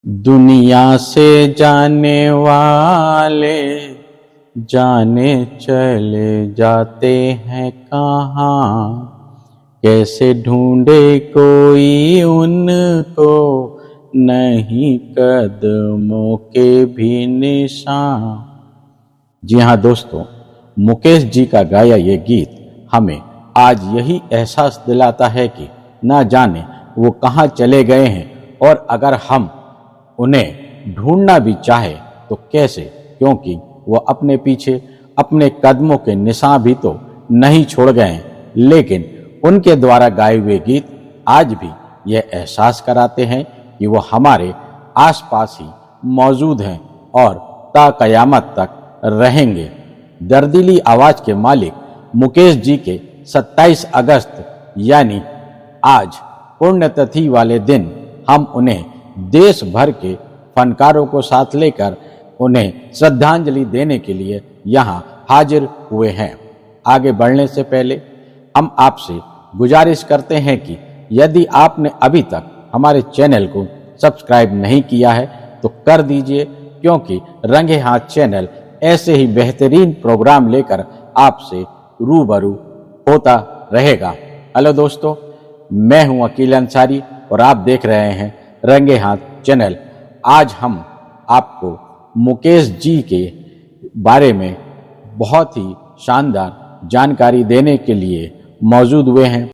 दुनिया से जाने वाले जाने चले जाते हैं कहाँ, कैसे ढूंढे कोई उनको नहीं कदमों के भी निशान। जी हाँ दोस्तों, मुकेश जी का गाया ये गीत हमें आज यही एहसास दिलाता है कि ना जाने वो कहाँ चले गए हैं, और अगर हम उन्हें ढूंढना भी चाहे तो कैसे, क्योंकि वो अपने पीछे अपने कदमों के निशान भी तो नहीं छोड़ गए हैं। लेकिन उनके द्वारा गाए हुए गीत आज भी यह एहसास कराते हैं कि वो हमारे आसपास ही मौजूद हैं और ता कयामत तक रहेंगे। दर्दीली आवाज के मालिक मुकेश जी के 27 अगस्त यानी आज पुण्यतिथि वाले दिन हम उन्हें देश भर के फनकारों को साथ लेकर उन्हें श्रद्धांजलि देने के लिए यहाँ हाजिर हुए हैं। आगे बढ़ने से पहले हम आपसे गुजारिश करते हैं कि यदि आपने अभी तक हमारे चैनल को सब्सक्राइब नहीं किया है तो कर दीजिए, क्योंकि रंगे हाथ चैनल ऐसे ही बेहतरीन प्रोग्राम लेकर आपसे रूबरू होता रहेगा। हेलो दोस्तों, मैं हूं अकील अंसारी और आप देख रहे हैं रंगे हाथ चैनल। आज हम आपको मुकेश जी के बारे में बहुत ही शानदार जानकारी देने के लिए मौजूद हुए हैं।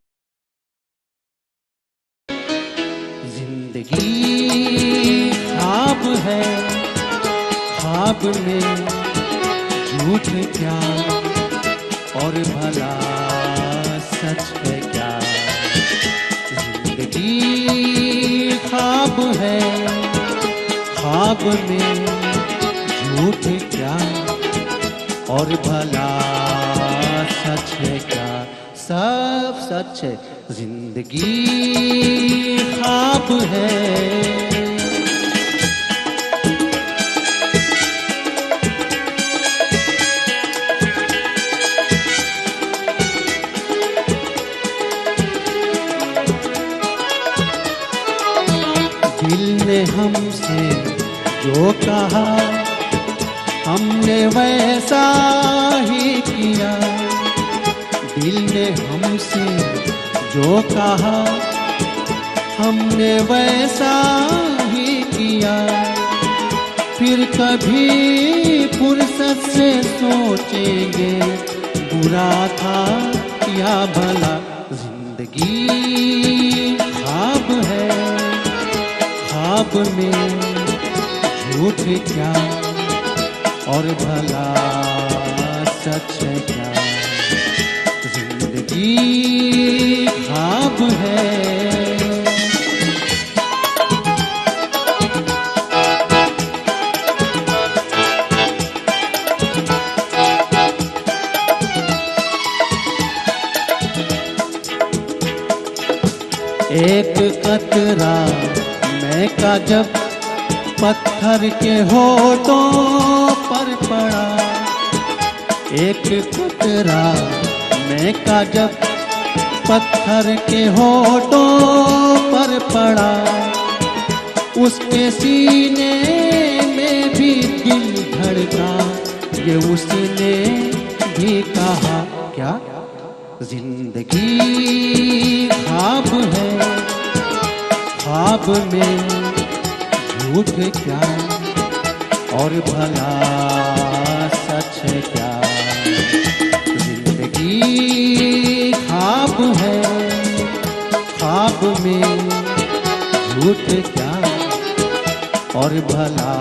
जिंदगी ख्वाब है, ख्वाब में झूठ क्या और भला सच है क्या। जिंदगी ख्वाब है, ख्वाब में झूठ क्या और भला सच है क्या। सब सच है, जिंदगी ख्वाब है। दिल ने हमसे जो कहा हमने वैसा ही किया। दिल ने हमसे जो कहा हमने वैसा ही किया। फिर कभी फुर्सत से सोचेंगे बुरा था या भला। जिंदगी ख्वाब है, ख्वाब में झूठ क्या और भला सच है क्या। जिंदगी ख्वाब है। एक कतरा मैं का जब पत्थर के होठों पर पड़ा। एक कतरा मैं का जब पत्थर के होठों पर पड़ा। उसके सीने में भी दिल धड़का, ये उसने भी कहा क्या। जिंदगी ख्वाब है, ख्वाब में झूठ क्या और भला सच है क्या। जिंदगी ख्वाब है, ख्वाब में झूठ क्या और भला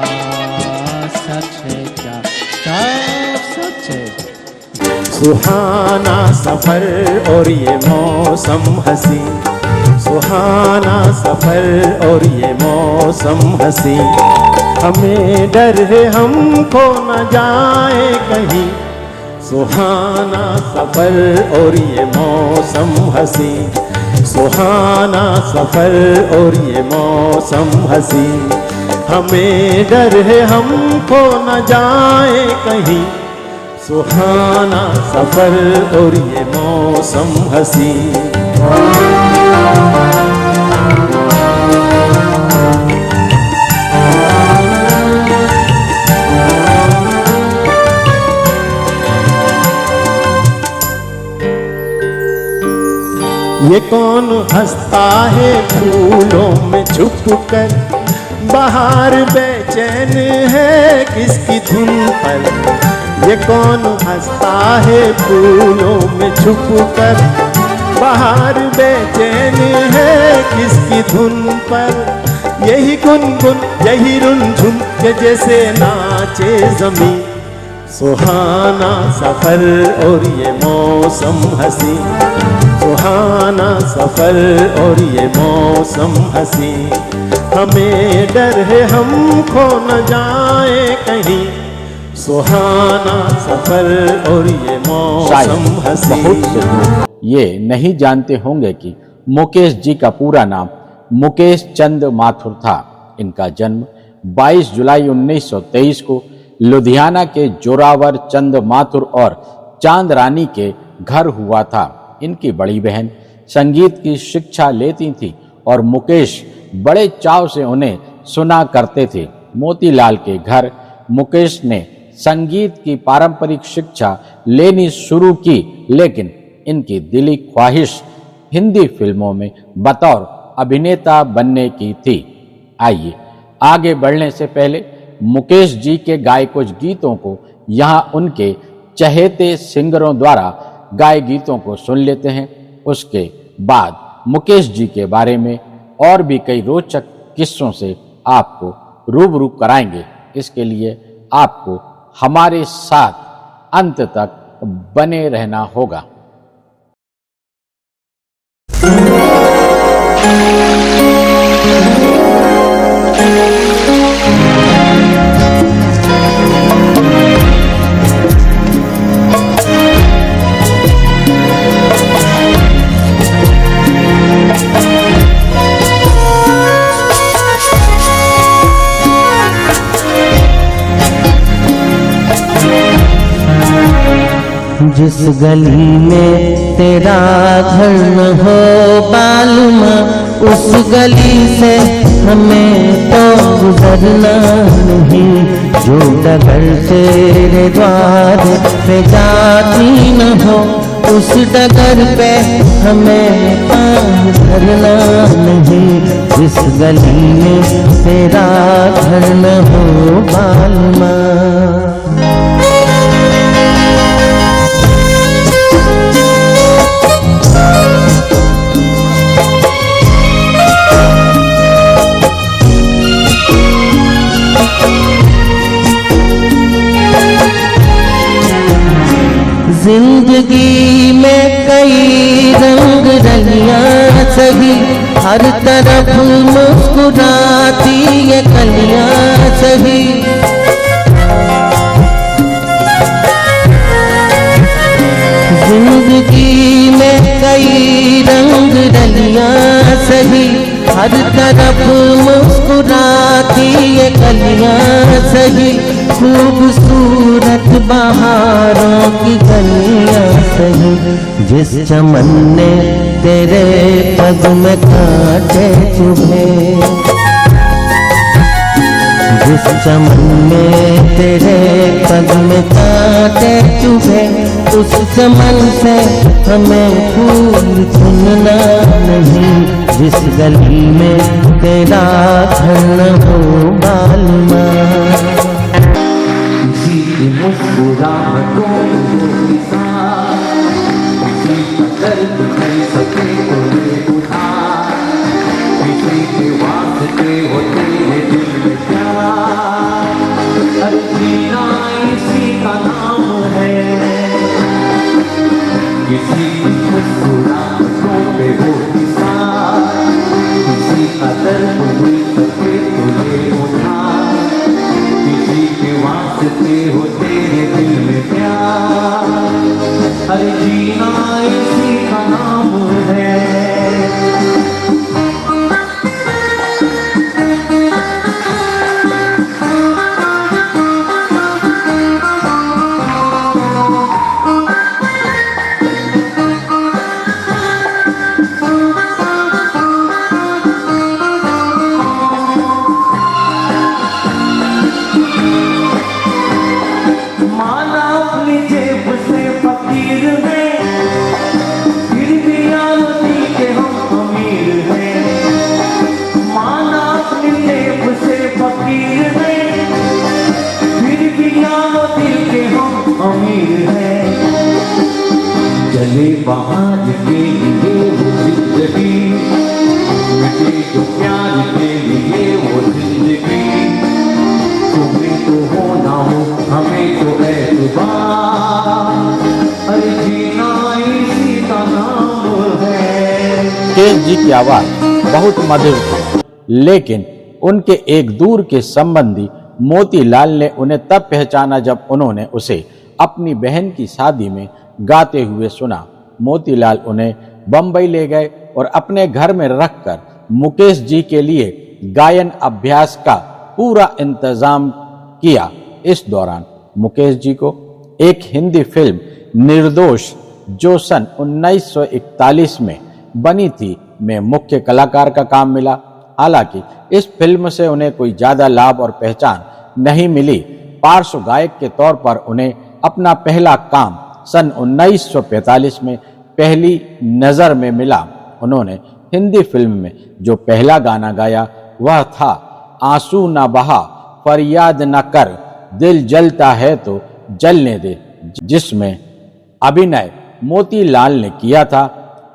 सच है क्या। सब सच है। सुहाना सफर और ये मौसम हंसी, सुहाना सफर और ये मौसम हंसी। हमें डर है हमको न जाए कहीं। सुहाना सफर और ये मौसम हंसी, सुहाना सफर और ये मौसम हंसी। हमें डर है हमको न जाए कहीं। सुहाना सफर और ये मौसम हंसी। ये कौन हंसता है फूलों में छुप कर, बाहर बेचैन है किसकी धुन पर। ये कौन हंसता है फूलों में छुप कर, बाहर बेचैन है किसकी धुन पर। यही गुनगुन यही रुनझुन के जैसे नाचे ज़मीं, सुहाना सफर और ये मौसम हंसी, सुहाना सफर और ये मौसम हंसी। हमें डर है हम खो न जाए कहीं, सुहाना सफर और ये मौसम हंसी। बहुत से लोग ये नहीं जानते होंगे कि मुकेश जी का पूरा नाम मुकेश चंद माथुर था। इनका जन्म 22 जुलाई 1923 को लुधियाना के जोरावर चंद माथुर और चांद रानी के घर हुआ था। इनकी बड़ी बहन संगीत की शिक्षा लेती थी और मुकेश बड़े चाव से उन्हें सुना करते थे। मोतीलाल के घर मुकेश ने संगीत की पारंपरिक शिक्षा लेनी शुरू की, लेकिन इनकी दिली ख्वाहिश हिंदी फिल्मों में बतौर अभिनेता बनने की थी। आइए आगे बढ़ने से पहले मुकेश जी के गाए कुछ गीतों को यहाँ उनके चहेते सिंगरों द्वारा गाए गीतों को सुन लेते हैं। उसके बाद मुकेश जी के बारे में और भी कई रोचक किस्सों से आपको रूबरू कराएंगे। इसके लिए आपको हमारे साथ अंत तक बने रहना होगा। जिस गली में तेरा घर न हो बालूमा, उस गली से हमें तो गुजरना नहीं। जो डगर तेरे द्वार पे जाती न हो, उस डगर पे हमें पाँव धरना नहीं। जिस गली में तेरा घर न हो बालूमा। जिंदगी में कई रंग रलियां सही, हर तरफ मुस्कुराती ये कलियां सही। जिंदगी में कई रंग रलियां सही, हर तरफ मुस्कुराती ये कलियां सही। खूबसूरत बहारों की गलियां सही, जिस चमन ने तेरे पग में कांटे चुभे। जिस चमन में तेरे पग में कांटे चुभे, उस चमन से हमें फूल चुनना नहीं। जिस गली में तेरा घर न हो बालूमा। मुस्कुराहटों के साथ किसी का दर्द कर सके कोई उधार, किसी के वास्ते होते हैं दिल में प्यार। हर जीना इसी का नाम है, किसी मुस्कुराहटों पे हो निसार, किसी का दर्द हुई सके कोई उधार, किसी के वास्ते होते दिल में प्यार। हर जीना इसी का नाम है। बाहर के लिए वो जिंदगी, मिटे जो प्यार के लिए वो जिंदगी। तुम्हें तो हो ना हो हमें तो एतबार, अरे जीना इसी का नाम है। मुकेश जी की आवाज बहुत मधुर थी, लेकिन उनके एक दूर के संबंधी मोतीलाल ने उन्हें तब पहचाना जब उन्होंने उसे अपनी बहन की शादी में गाते हुए सुना। मोतीलाल उन्हें बंबई ले गए और अपने घर में रखकर मुकेश जी के लिए गायन अभ्यास का पूरा इंतजाम किया। इस दौरान मुकेश जी को एक हिंदी फिल्म निर्दोष, जो सन 1941 में बनी थी, में मुख्य कलाकार का काम मिला। हालांकि इस फिल्म से उन्हें कोई ज्यादा लाभ और पहचान नहीं मिली। पार्श्व गायक के तौर पर उन्हें अपना पहला काम सन 1945 में पहली नजर में मिला। उन्होंने हिंदी फिल्म में जो पहला गाना गाया वह था आंसू न बहा फरियाद न कर, दिल जलता है तो जलने दे, जिसमें अभिनय मोतीलाल ने किया था।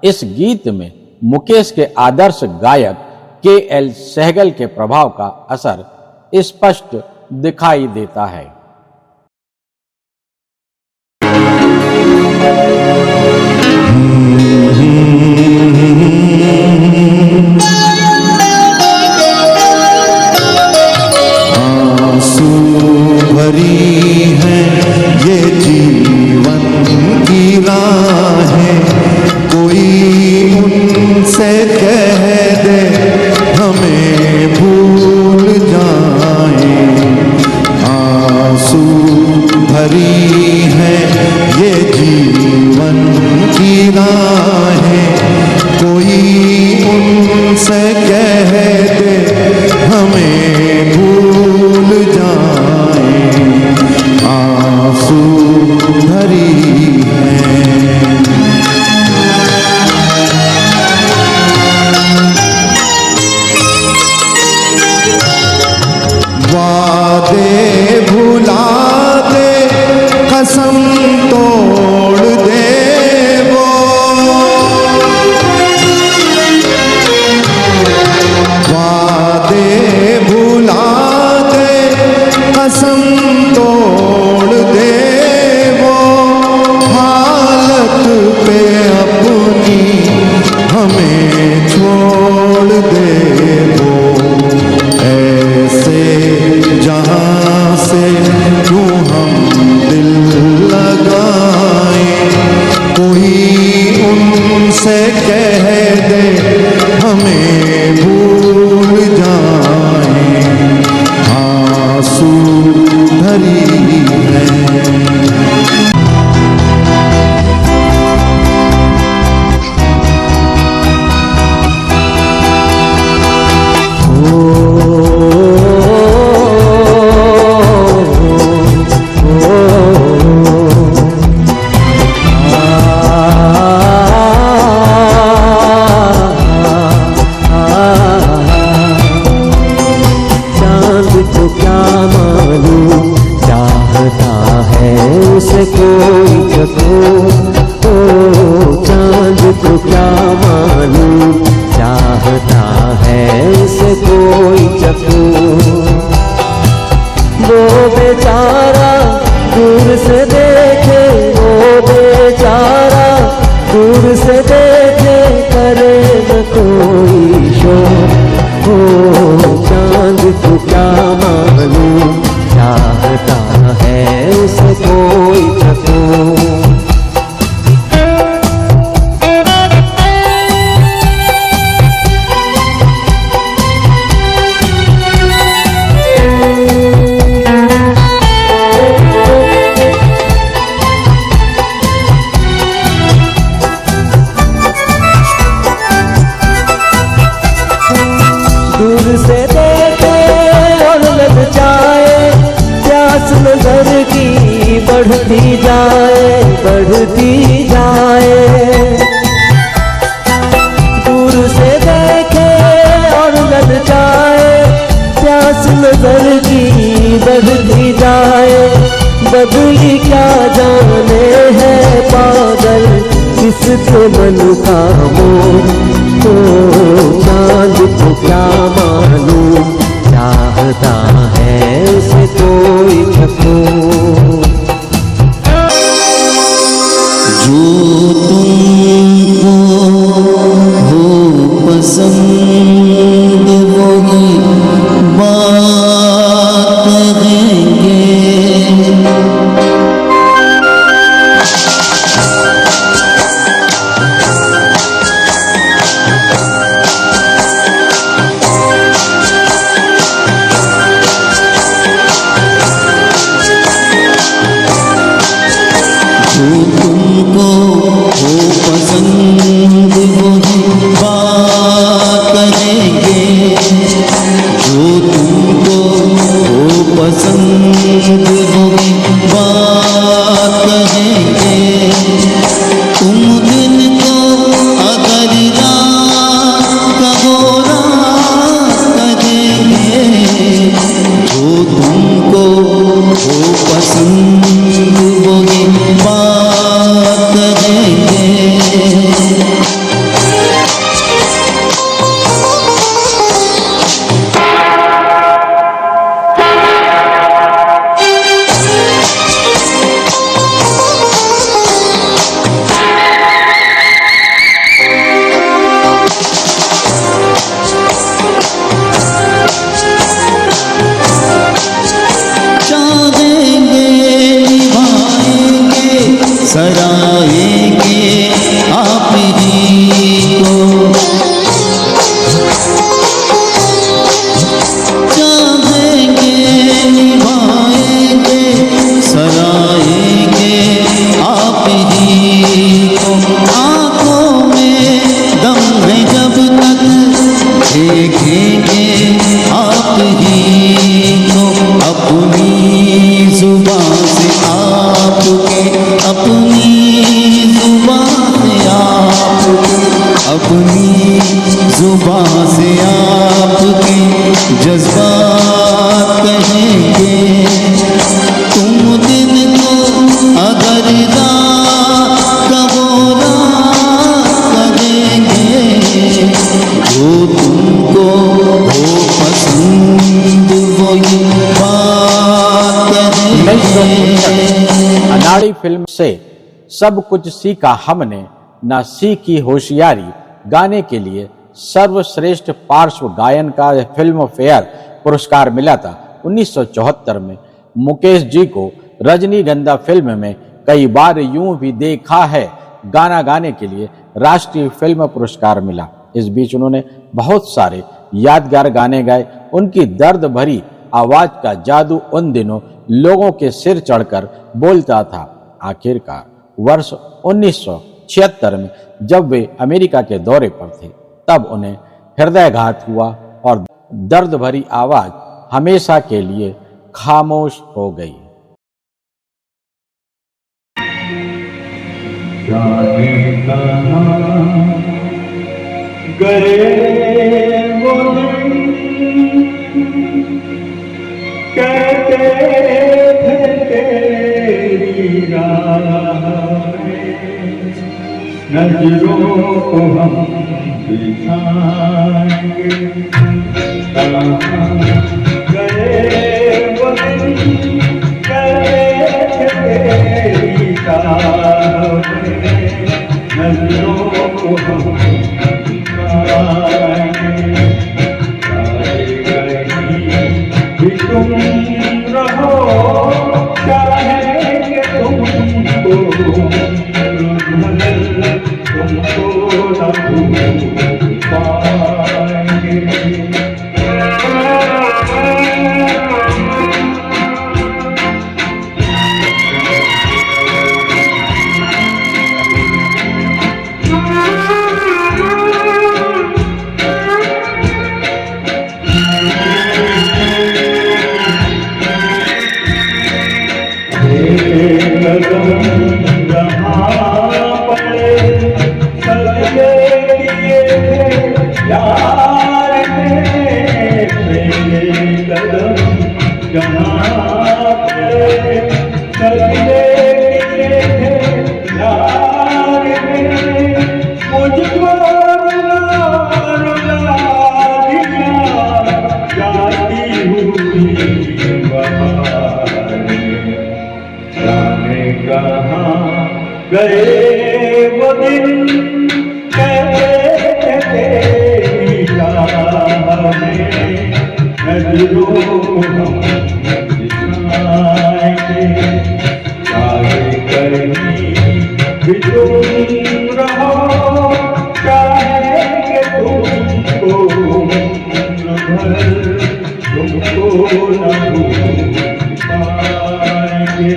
इस गीत में मुकेश के आदर्श गायक के.एल. सहगल के प्रभाव का असर स्पष्ट दिखाई देता है। आंसू भरी है ये जीवन की राहें, कोई उनसे कह दे हमें भूल जाए। आंसू भरी है ये जीवन की राहें, कोई उनसे कह दे हमें भूल जाए। आंसू भरी है। वादे भुला दे, कसम तोड़ दे वो, वादे भुला दे, कसम तोड़ दे वो, हालत पे अपनी हमें छोड़ दे वो। ऐसे जहां से क्यों हम दिल लगाए, कोई उनसे कह दे हमें भूल जाए। आंसू भरी है। बढ़ती जाए, दूर से देखे और लग जाए, प्यास नजर की बढ़ती जाए। बदली क्या जाने है पागल किस से मन का मोह, तो चांद को क्या मालूम, चाहता है उसे कोई छको। जो तुमको हो पसंद वही बात कहेंगे। जो तुमको हो पसंद वही बात कहेंगे। जो तुमको हो पसंद वही बात कहेंगे। तुम दिन को अगर रात कहो रात कहेंगे। जो तुमको हो पसंद वही बात कहेंगे। चाहेंगे निभाएंगे सराएंगे आप ही को। चाहेंगे निभाएंगे सराएंगे आप ही को। आँखों में दम है जब तक देखेंगे आप ही को। अपनी जुबान से आपके, अपनी जुबान से आपके, अपनी जुबान से आपके जज्बात कहेंगे। तुम दिन को अगर रात कहो रात कहेंगे। जो तुमको हो पसंद वही बात कहेंगे। अनाड़ी फिल्म से सब कुछ सीखा हमने, ना सीखी होशियारी। गाने के लिए सर्वश्रेष्ठ पार्श्व गायन का फिल्म फेयर पुरस्कार मिला था 1974 में। मुकेश जी को रजनीगंधा फिल्म में कई बार यूं भी देखा है गाना गाने के लिए राष्ट्रीय फिल्म पुरस्कार मिला। इस बीच उन्होंने बहुत सारे यादगार गाने गाए। उनकी दर्द भरी आवाज का जादू उन दिनों लोगों के सिर चढ़कर बोलता था। आखिरकार वर्ष 1976 में जब वे अमेरिका के दौरे पर थे, तब उन्हें हृदयघात हुआ और दर्द भरी आवाज हमेशा के लिए खामोश हो गई। जाने कहाँ गए वो कहते थे तेरी राह में नजरों को हम बिछाएंगे। कहाँ गए वो कहते थे तेरी राह में नजरों को हम तुम रहो चाहेंगे तुमको गए वो दिन कहते नजरों हम दिखाएंगे चाहे कहीं भी तुम रहो चाहेंगे तुमको भर तुमको न भूल पाएंगे।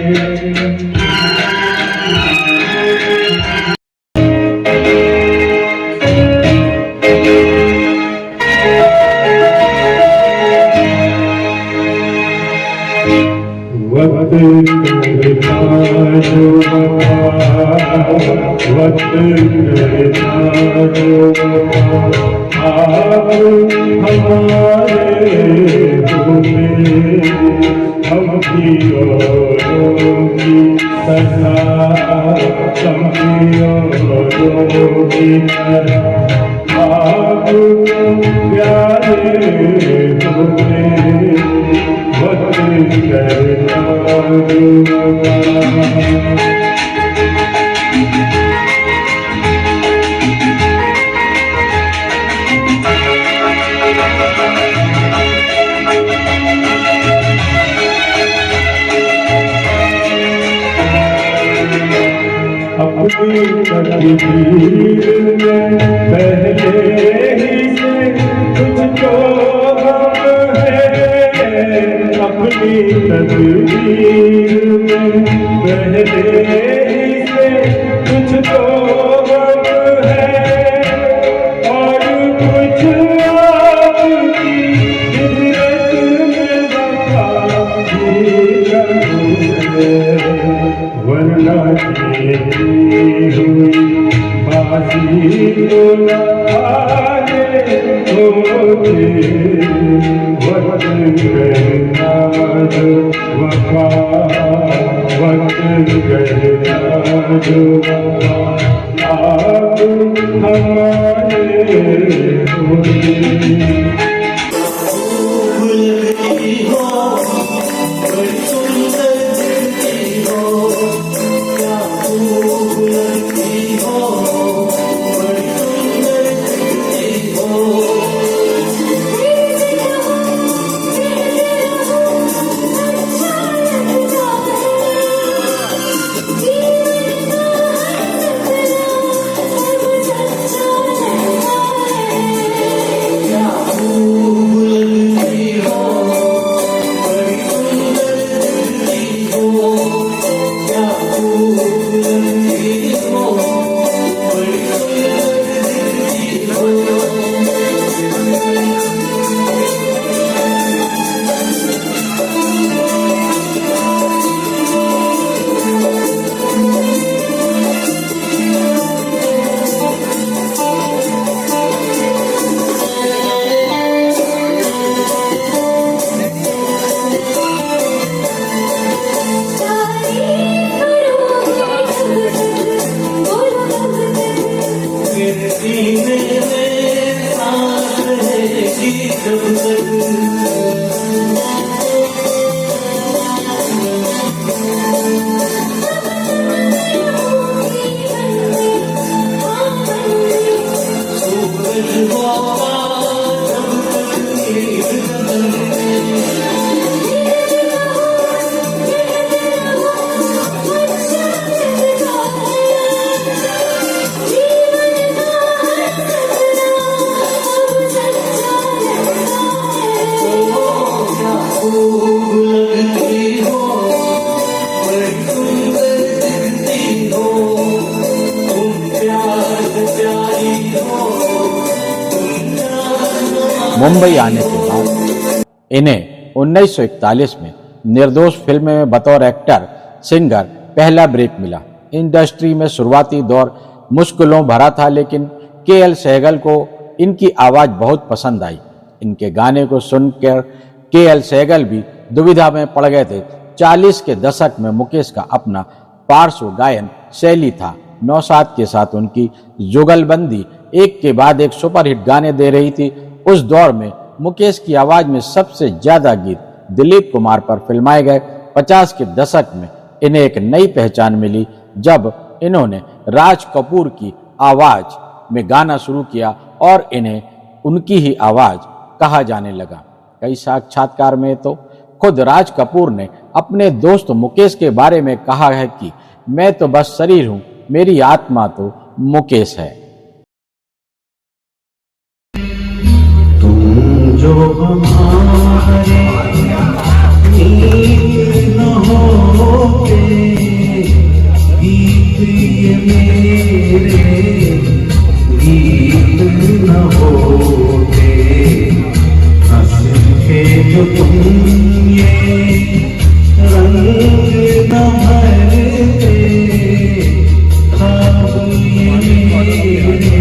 वक्त करता जो वक्त करता जो आप हमारे होंगे हम भी औरों की तरह हम भी औरों की तरह आप प्यारे होंगे वक्त करता अपनी तकदीर में पहले ही से तुझको हम है अपनी तकदीर में पहले ही से तुझको हम है और कुछ आपकी हिजरत में वफा भी करूँ वरना हुई बाजी तो न आगे होते वक्त करना जो वफा वक्त करना जो वफा आप हमारे होते। मुंबई आने के बाद इन्हें 1941 में निर्दोष फिल्म में बतौर एक्टर सिंगर पहला ब्रेक मिला। इंडस्ट्री में शुरुआती दौर मुश्किलों भरा था, लेकिन के.एल. सहगल को इनकी आवाज बहुत पसंद आई। इनके गाने को सुनकर के.एल. सहगल भी दुविधा में पड़ गए थे। 40 के दशक में मुकेश का अपना पार्श्व गायन शैली था। नौशाद के साथ उनकी जुगलबंदी एक के बाद एक सुपरहिट गाने दे रही थी। उस दौर में मुकेश की आवाज में सबसे ज्यादा गीत दिलीप कुमार पर फिल्माए गए। 50 के दशक में इन्हें एक नई पहचान मिली जब इन्होंने राज कपूर की आवाज में गाना शुरू किया और इन्हें उनकी ही आवाज कहा जाने लगा। कई साक्षात्कार में तो खुद राज कपूर ने अपने दोस्त मुकेश के बारे में कहा है कि मैं तो बस शरीर हूं, मेरी आत्मा तो मुकेश है। तुम जो हमारे नीर न होते, गीत ये मेरे गीत न होते, हंसते जो तुम ये रंग न भरते, ख्वाब ये मेरे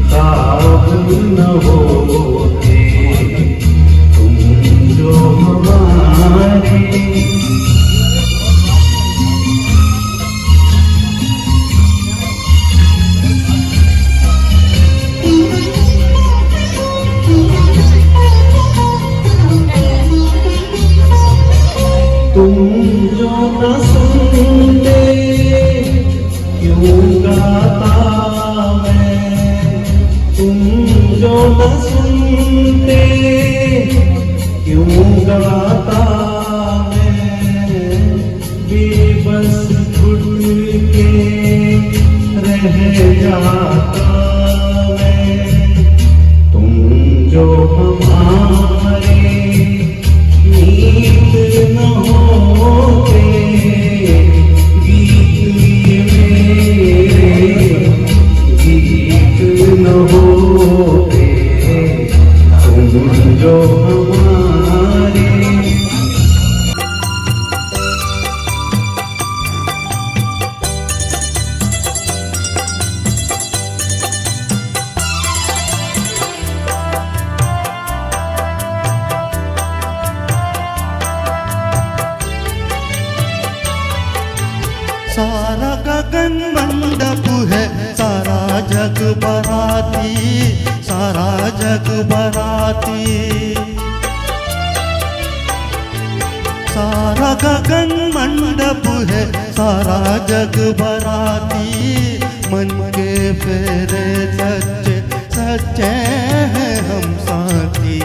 ख्वाब न होते, तुम जो हमारे। तुम जो न सुनते क्यों गाता मैं, तुम जो न सुनते क्यों गाता मैं, बेबस घुट के रह जाता मैं। तुम जो हमारे नीत न होते, गीत ये मेरे गीत न होते, तुम जो हमारे। सारा गगन मंडप है, सारा जग बराती, सारा जग बराती। सारा गगन मंडप है, सारा जग बराती, मन के फेरे सच्चे सच्चे हैं हम साथी।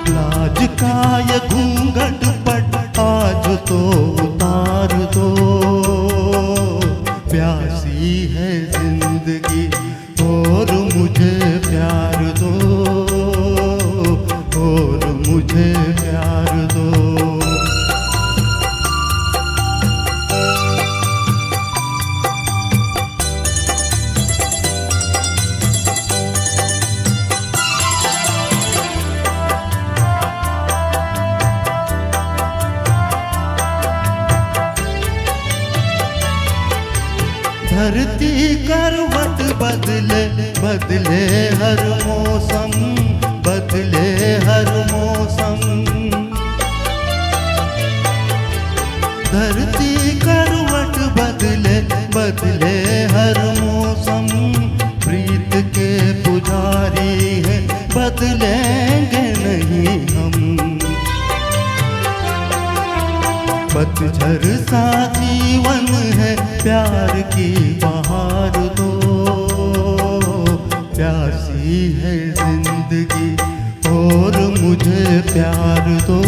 लाज का ये घूंघट पट आज तो उतार दो, प्यासी है जिंदगी और मुझे प्यार दो, और मुझे प्यार दो। धरती करवट बदले बदले हर मौसम, बदले हर मौसम। धरती करवट बदले बदले हर मौसम, प्रीत के पुजारी है बदलेंगे नहीं हम। पतझड़ सा जीवन है, प्यार की बहार दो, प्यासी है जिंदगी और मुझे प्यार दो,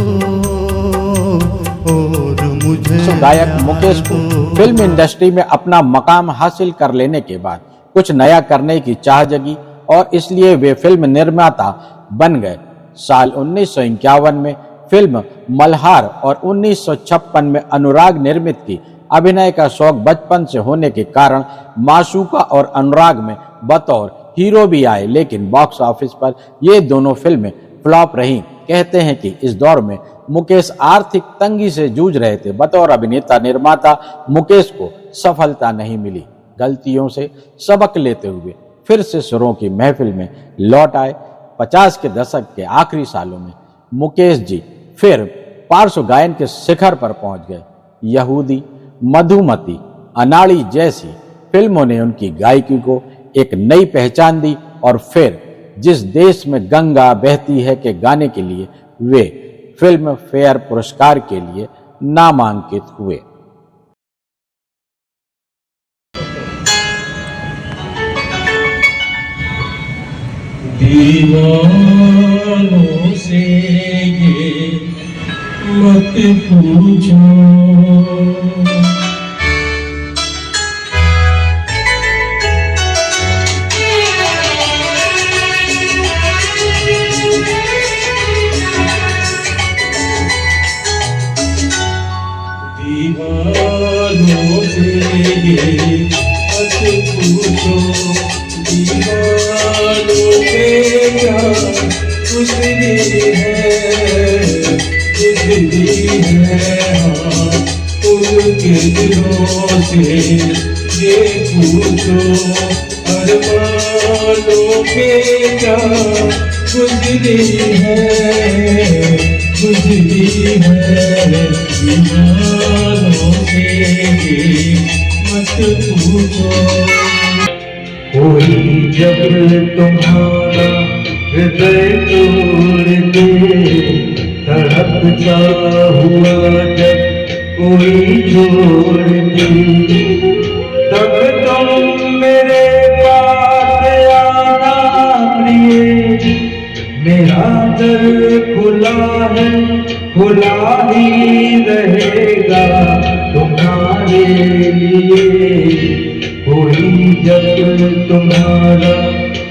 और मुझे। गायक मुकेश को फिल्म इंडस्ट्री में अपना मकाम हासिल कर लेने के बाद कुछ नया करने की चाह जगी और इसलिए वे फिल्म निर्माता बन गए। साल 1951 में फिल्म मल्हार और 1956 में अनुराग निर्मित की अभिनय का शौक बचपन से होने के कारण माशूका और अनुराग में बतौर हीरो भी आए, लेकिन बॉक्स ऑफिस पर ये दोनों फिल्में फ्लॉप रहीं। कहते हैं कि इस दौर में मुकेश आर्थिक तंगी से जूझ रहे थे। बतौर अभिनेता निर्माता मुकेश को सफलता नहीं मिली। गलतियों से सबक लेते हुए फिर से सुरों की महफिल में लौट आए। 50 के दशक के आखिरी सालों में मुकेश जी फिर पार्श्व गायन के शिखर पर पहुंच गए। यहूदी, मधुमती, अनाड़ी जैसी फिल्मों ने उनकी गायकी को एक नई पहचान दी और फिर जिस देश में गंगा बहती है के गाने के लिए वे फिल्म फेयर पुरस्कार के लिए नामांकित हुए। दीवानों से ये मत पूछो। दीवानों से ये मत पूछो, दीवानों पे क्या गुजरी है, गुजरी है हाँ उनके दिलों से ये पूछो। अरमानों पे क्या गुजरी है, गुजरी है दीवानों से ये मत पूछो। कोई जब तुम्हारा हृदय तोड़ दे, तड़पता हुआ जब कोई छोड़ दे, तब तुम मेरे पास आना प्रिय। मेरा दर खुला है, खुला ही रहेगा तुम्हारे लिए। कोई जब तुम्हारा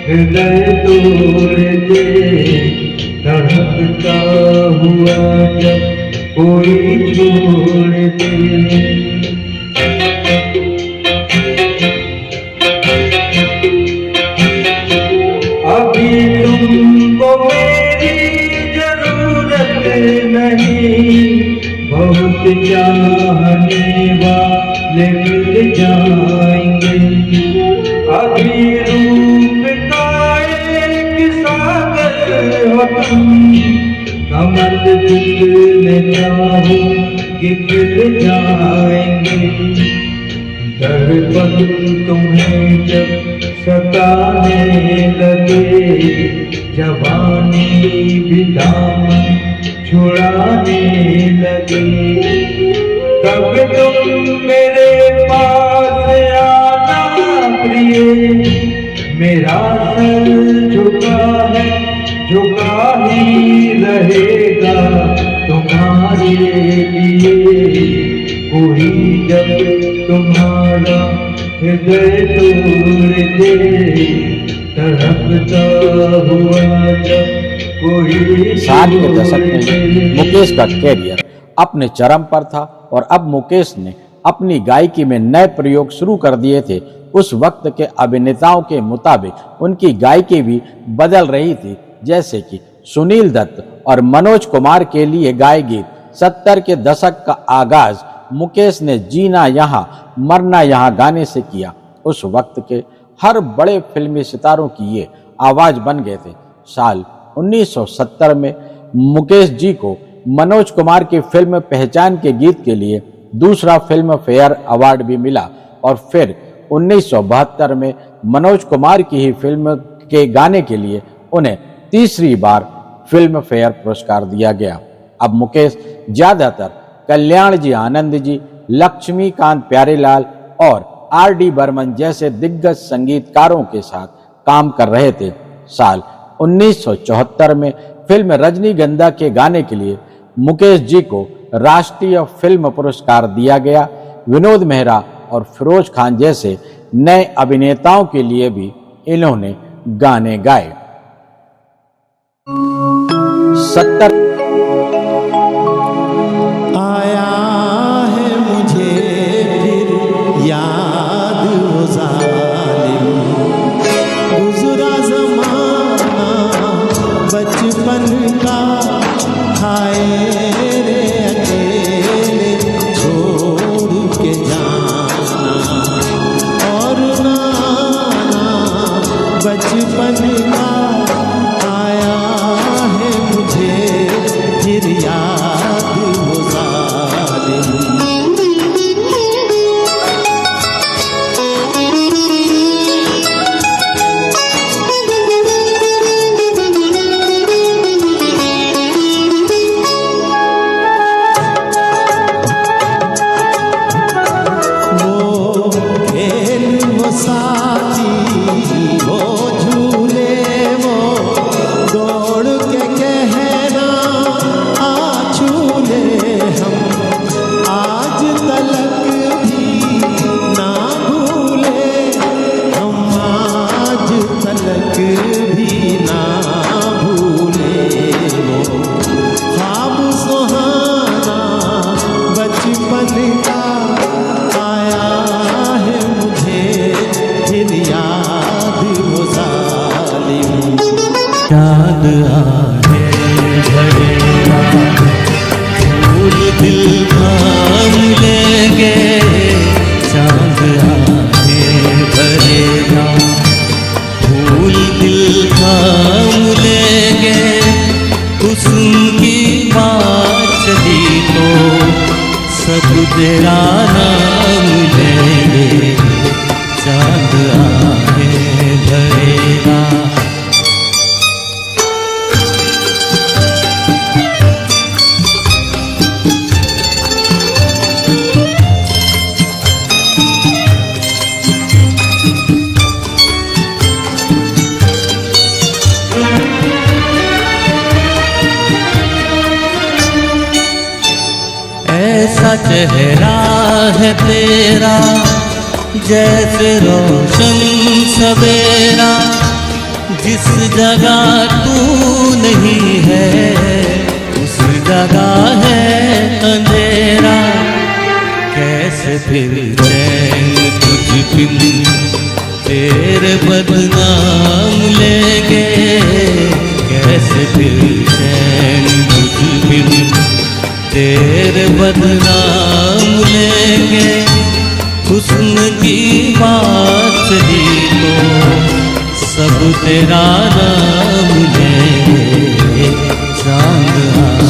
हृदय तोड़ दे, तड़पता हुआ जब कोई छोड़ दे। अभी तुमको मेरी जरूरत नहीं, बहुत चाहने वाले मिल जाएंगे। अभी रूप का एक सागर हो तुम, कमल जितने चाहो कि खिल जाएंगे। दर्पण तुम्हें जब सताने लगे, जवानी भी दामन छुड़ाने लगे, तब तुम मेरे पास आना प्रिय। मेरा सर झुका है, झुका ही रहेगा तुम्हारे लिए। कोई जब तुम्हारा हृदय तोड़ दे, तड़पता हुआ जब कोई 60 के दशक में मुकेश का कैरियर अपने चरम पर था और अब मुकेश ने अपनी गायकी में नए प्रयोग शुरू कर दिए थे। उस वक्त के अभिनेताओं के मुताबिक उनकी गायकी भी बदल रही थी, जैसे कि सुनील दत्त और मनोज कुमार के लिए गाए गीत। 70 के दशक का आगाज मुकेश ने जीना यहाँ मरना यहाँ गाने से किया। उस वक्त के हर बड़े फिल्मी सितारों की ये आवाज बन गए थे। साल 1970 में मुकेश जी को मनोज कुमार की फिल्म पहचान के गीत के लिए दूसरा फिल्म फेयर अवार्ड भी मिला और फिर 1972 में मनोज कुमार की ही फिल्म के गाने के लिए उन्हें तीसरी बार फिल्म फेयर पुरस्कार दिया गया। अब मुकेश ज्यादातर कल्याण जी आनंद जी, लक्ष्मीकांत प्यारेलाल और R.D. बर्मन जैसे दिग्गज संगीतकारों के साथ काम कर रहे थे। साल 1974 में फिल्म रजनीगंधा के गाने के लिए मुकेश जी को राष्ट्रीय फिल्म पुरस्कार दिया गया। विनोद मेहरा और फिरोज खान जैसे नए अभिनेताओं के लिए भी इन्होंने गाने गाए। 70 आया है मुझे फिर याद वो जालिम, गुजरा ज़माना बचपन का, हाय रे अकेले छोड़ के जाना, और नाना बचपन का आया है मुझे फिर याद वो जालिम। वो खेल वो साथी वो झूले हुस्न की बात चली तो सब तेरा नाम लेंगे, चांद आंखें भरेगा। ऐसा चेहरा है तेरा जैसे रोशन सवेरा, जिस जगह तू नहीं है उस जगह है अंधेरा। कैसे फिर चैन तुझ बिन तेरे बदनाम लेंगे, कैसे फिर चैन तुझ बिन तेरे बदनाम लेंगे। हुस्न की बात चली तो सब तेरा नाम लेंगे, चांद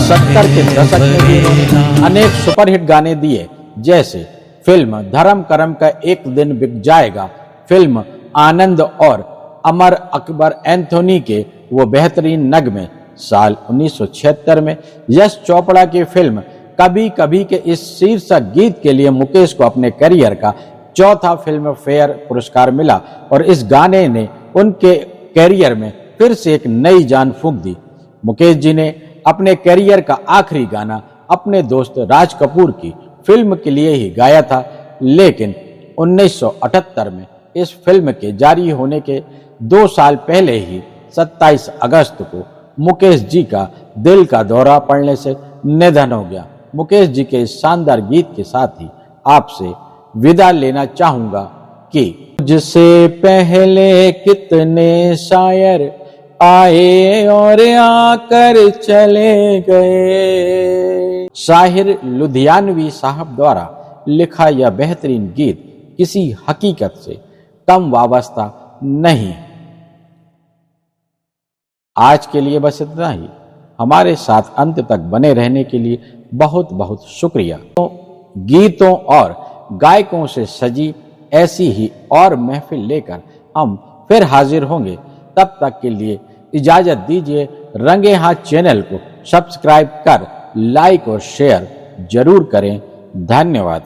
70 के दशक में भी इन्होंने अनेक सुपरहिट गाने दिए, जैसे फिल्म धर्म करम का एक दिन बिक जाएगा, फिल्म आनंद और अमर अकबर एंथोनी के वो बेहतरीन नगमे। साल 1976 में यश चोपड़ा की फिल्म कभी कभी के इस शीर्षक गीत के लिए मुकेश को अपने करियर का चौथा फिल्म फेयर पुरस्कार मिला और इस गाने ने उनके करियर में फिर से एक नई जान फूंक दी। मुकेश जी ने अपने करियर का आखिरी गाना अपने दोस्त राज कपूर की फिल्म के लिए ही गाया था, लेकिन 1978 में इस फिल्म के जारी होने के 2 साल पहले ही 27 अगस्त को मुकेश जी का दिल का दौरा पड़ने से निधन हो गया। मुकेश जी के इस शानदार गीत के साथ ही आपसे विदा लेना चाहूंगा कि मुझसे पहले कितने शायर आए और आकर चले गए। शाहिर लुधियानवी साहब द्वारा लिखा यह बेहतरीन गीत किसी हकीकत से कम वाबस्ता नहीं। आज के लिए बस इतना ही। हमारे साथ अंत तक बने रहने के लिए बहुत बहुत शुक्रिया। तो गीतों और गायकों से सजी ऐसी ही और महफिल लेकर हम फिर हाजिर होंगे। तब तक के लिए इजाजत दीजिए। रंगे हाथ चैनल को सब्सक्राइब कर लाइक और शेयर जरूर करें। धन्यवाद।